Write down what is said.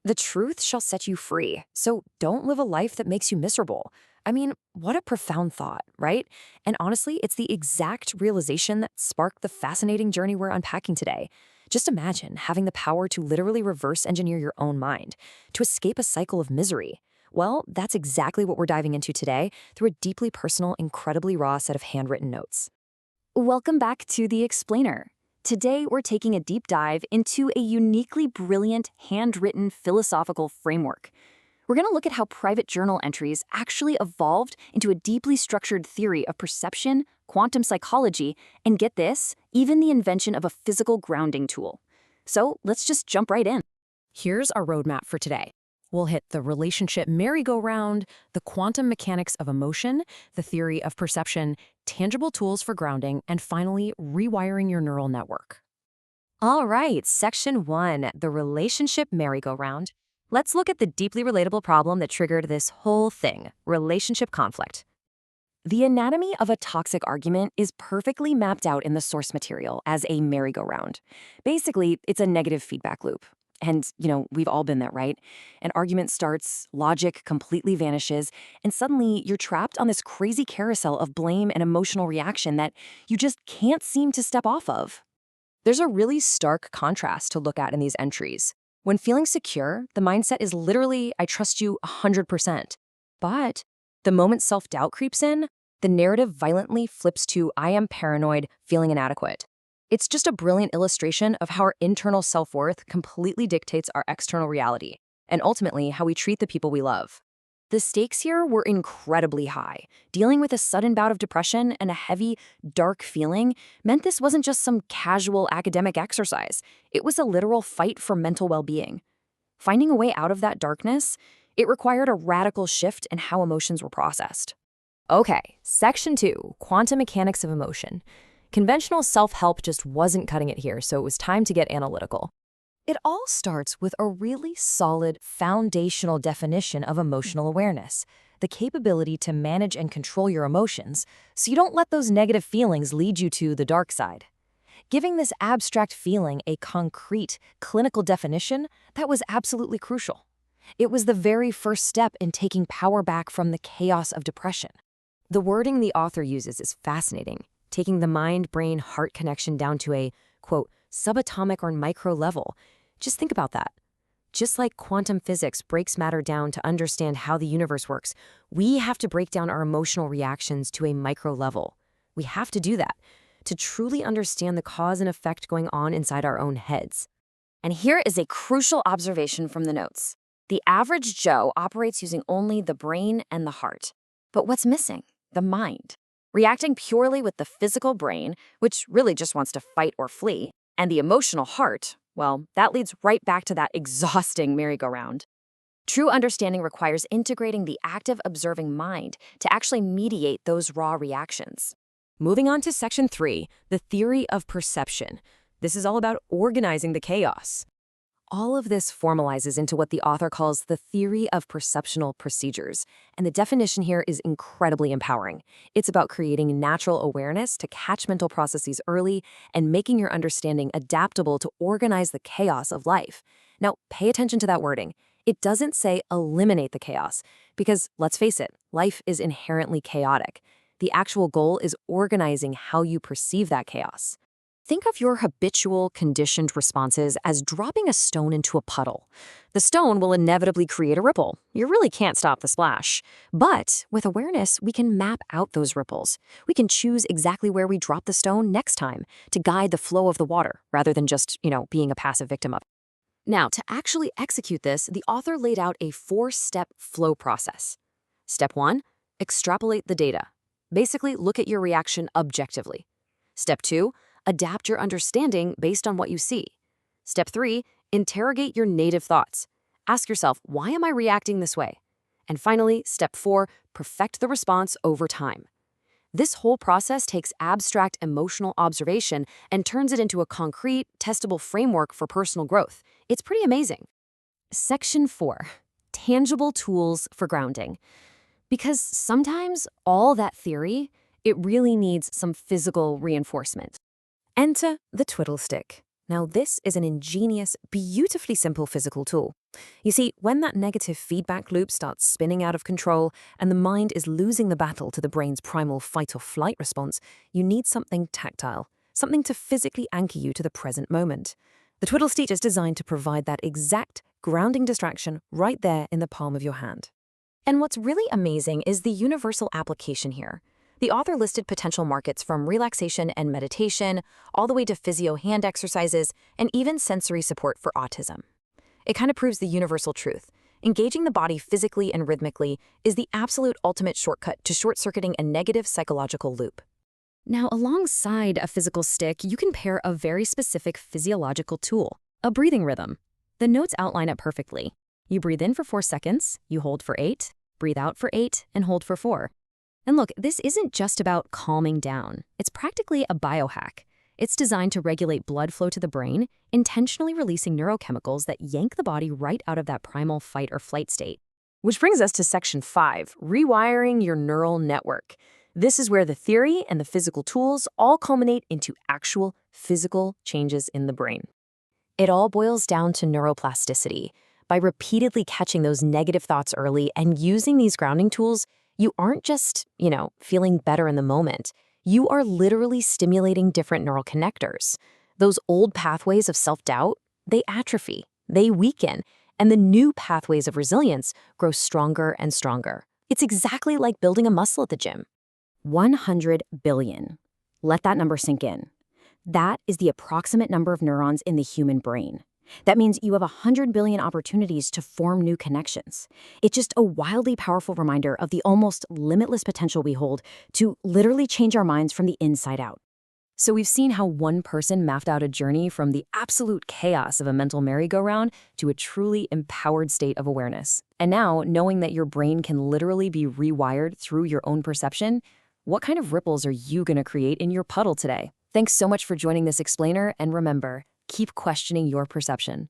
The truth shall set you free, so don't live a life that makes you miserable. I mean, what a profound thought, right? And honestly, it's the exact realization that sparked the fascinating journey we're unpacking today. Just imagine having the power to literally reverse engineer your own mind, to escape a cycle of misery. Well, that's exactly what we're diving into today through a deeply personal, incredibly raw set of handwritten notes. Welcome back to The Explainer. Today, we're taking a deep dive into a uniquely brilliant handwritten philosophical framework. We're going to look at how private journal entries actually evolved into a deeply structured theory of perception, quantum psychology, and get this, even the invention of a physical grounding tool. So let's just jump right in. Here's our roadmap for today. We'll hit the relationship merry-go-round, the quantum mechanics of emotion, the theory of perception, tangible tools for grounding, and finally, rewiring your neural network. All right, Section 1, the relationship merry-go-round. Let's look at the deeply relatable problem that triggered this whole thing, relationship conflict. The anatomy of a toxic argument is perfectly mapped out in the source material as a merry-go-round. Basically, it's a negative feedback loop. And, we've all been there, right? An argument starts, logic completely vanishes, and suddenly you're trapped on this crazy carousel of blame and emotional reaction that you just can't seem to step off of. There's a really stark contrast to look at in these entries. When feeling secure, the mindset is literally, I trust you 100%. But the moment self-doubt creeps in, the narrative violently flips to, I am paranoid, feeling inadequate. It's just a brilliant illustration of how our internal self-worth completely dictates our external reality, and ultimately how we treat the people we love. The stakes here were incredibly high. Dealing with a sudden bout of depression and a heavy, dark feeling meant this wasn't just some casual academic exercise. It was a literal fight for mental well-being. Finding a way out of that darkness, it required a radical shift in how emotions were processed. Okay, Section 2, Quantum Mechanics of Emotion. Conventional self-help just wasn't cutting it here, so it was time to get analytical. It all starts with a really solid, foundational definition of emotional awareness, the capability to manage and control your emotions so you don't let those negative feelings lead you to the dark side. Giving this abstract feeling a concrete, clinical definition, that was absolutely crucial. It was the very first step in taking power back from the chaos of depression. The wording the author uses is fascinating, taking the mind-brain-heart connection down to a, quote, subatomic or micro level. Just think about that. Just like quantum physics breaks matter down to understand how the universe works, we have to break down our emotional reactions to a micro level. We have to do that to truly understand the cause and effect going on inside our own heads. And here is a crucial observation from the notes. The average Joe operates using only the brain and the heart. But what's missing? The mind. Reacting purely with the physical brain, which really just wants to fight or flee, and the emotional heart, well, that leads right back to that exhausting merry-go-round. True understanding requires integrating the active observing mind to actually mediate those raw reactions. Moving on to Section 3, the theory of perception. This is all about organizing the chaos. All of this formalizes into what the author calls the theory of perceptual procedures, and the definition here is incredibly empowering. It's about creating natural awareness to catch mental processes early and making your understanding adaptable to organize the chaos of life. Now, pay attention to that wording. It doesn't say eliminate the chaos, because let's face it, life is inherently chaotic. The actual goal is organizing how you perceive that chaos. Think of your habitual, conditioned responses as dropping a stone into a puddle. The stone will inevitably create a ripple. You really can't stop the splash. But with awareness, we can map out those ripples. We can choose exactly where we drop the stone next time to guide the flow of the water, rather than just, being a passive victim of it. Now, to actually execute this, the author laid out a 4-step flow process. Step 1, extrapolate the data. Basically, look at your reaction objectively. Step 2, adapt your understanding based on what you see. Step 3, interrogate your native thoughts. Ask yourself, why am I reacting this way? And finally, Step 4, perfect the response over time. This whole process takes abstract emotional observation and turns it into a concrete, testable framework for personal growth. It's pretty amazing. Section 4, tangible tools for grounding. Because sometimes all that theory, it really needs some physical reinforcement. Enter the twiddle stick. Now, this is an ingenious, beautifully simple physical tool. You see, when that negative feedback loop starts spinning out of control and the mind is losing the battle to the brain's primal fight or flight response, you need something tactile, something to physically anchor you to the present moment. The Twiddle Stitch is designed to provide that exact grounding distraction right there in the palm of your hand. And what's really amazing is the universal application here. The author listed potential markets from relaxation and meditation, all the way to physio hand exercises, and even sensory support for autism. It kind of proves the universal truth. Engaging the body physically and rhythmically is the absolute ultimate shortcut to short-circuiting a negative psychological loop. Now, alongside a physical stick, you can pair a very specific physiological tool, a breathing rhythm. The notes outline it perfectly. You breathe in for 4 seconds, you hold for 8, breathe out for 8, and hold for 4. And look, this isn't just about calming down. It's practically a biohack. It's designed to regulate blood flow to the brain, intentionally releasing neurochemicals that yank the body right out of that primal fight or flight state. Which brings us to Section 5, rewiring your neural network. This is where the theory and the physical tools all culminate into actual physical changes in the brain. It all boils down to neuroplasticity. By repeatedly catching those negative thoughts early and using these grounding tools, you aren't just, feeling better in the moment. You are literally stimulating different neural connectors. Those old pathways of self-doubt, they atrophy, they weaken, and the new pathways of resilience grow stronger and stronger. It's exactly like building a muscle at the gym. 100 billion. Let that number sink in. That is the approximate number of neurons in the human brain. That means you have 100 billion opportunities to form new connections. It's just a wildly powerful reminder of the almost limitless potential we hold to literally change our minds from the inside out. So we've seen how one person mapped out a journey from the absolute chaos of a mental merry-go-round to a truly empowered state of awareness. And now, knowing that your brain can literally be rewired through your own perception, what kind of ripples are you going to create in your puddle today? Thanks so much for joining this explainer, and remember, keep questioning your perception.